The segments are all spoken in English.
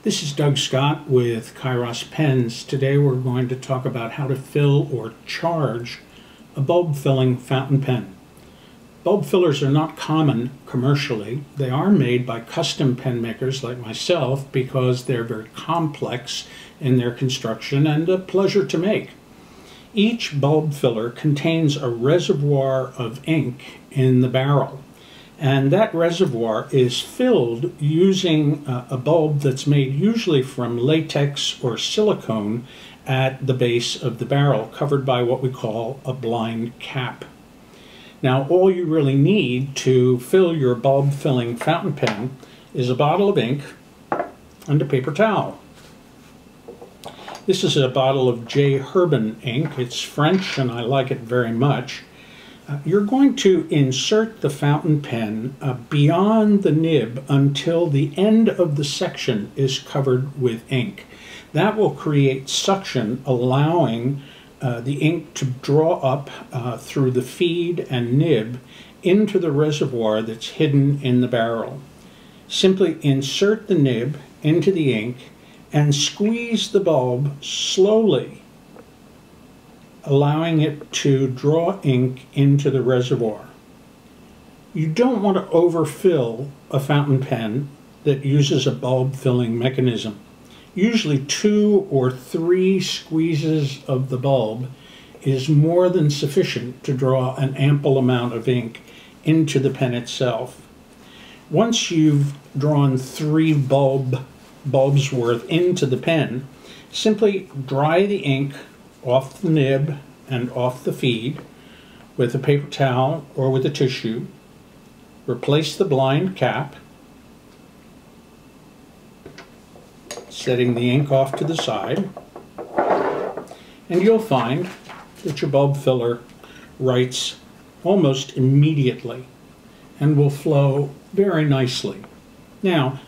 This is Doug Scott with Kairos Pens. Today we're going to talk about how to fill or charge a bulb filling fountain pen. Bulb fillers are not common commercially. They are made by custom pen makers like myself because they're very complex in their construction and a pleasure to make. Each bulb filler contains a reservoir of ink in the barrel. And that reservoir is filled using a bulb that's made usually from latex or silicone at the base of the barrel, covered by what we call a blind cap. Now, all you really need to fill your bulb filling fountain pen is a bottle of ink and a paper towel. This is a bottle of J. Herbin ink. It's French and I like it very much. You're going to insert the fountain pen beyond the nib until the end of the section is covered with ink. That will create suction, allowing the ink to draw up through the feed and nib into the reservoir that's hidden in the barrel. Simply insert the nib into the ink and squeeze the bulb slowly, allowing it to draw ink into the reservoir. You don't want to overfill a fountain pen that uses a bulb filling mechanism. Usually 2 or 3 squeezes of the bulb is more than sufficient to draw an ample amount of ink into the pen itself. Once you've drawn 3 bulbs worth into the pen, simply dry the ink off the nib and off the feed with a paper towel or with a tissue. Replace the blind cap, setting the ink off to the side, and you'll find that your bulb filler writes almost immediately and will flow very nicely. Now,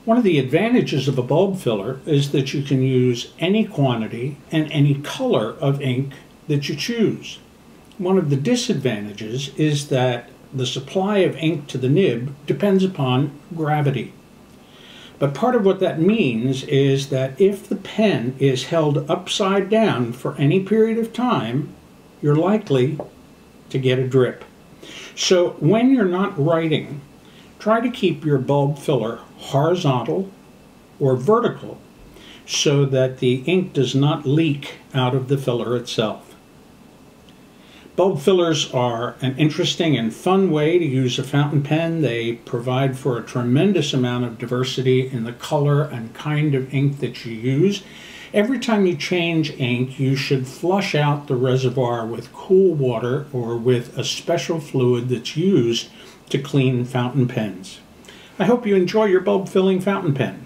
one of the advantages of a bulb filler is that you can use any quantity and any color of ink that you choose. One of the disadvantages is that the supply of ink to the nib depends upon gravity. But part of what that means is that if the pen is held upside down for any period of time, you're likely to get a drip. So when you're not writing, try to keep your bulb filler horizontal or vertical so that the ink does not leak out of the filler itself. Bulb fillers are an interesting and fun way to use a fountain pen. They provide for a tremendous amount of diversity in the color and kind of ink that you use. Every time you change ink, you should flush out the reservoir with cool water or with a special fluid that's used to clean fountain pens. I hope you enjoy your bulb filling fountain pen.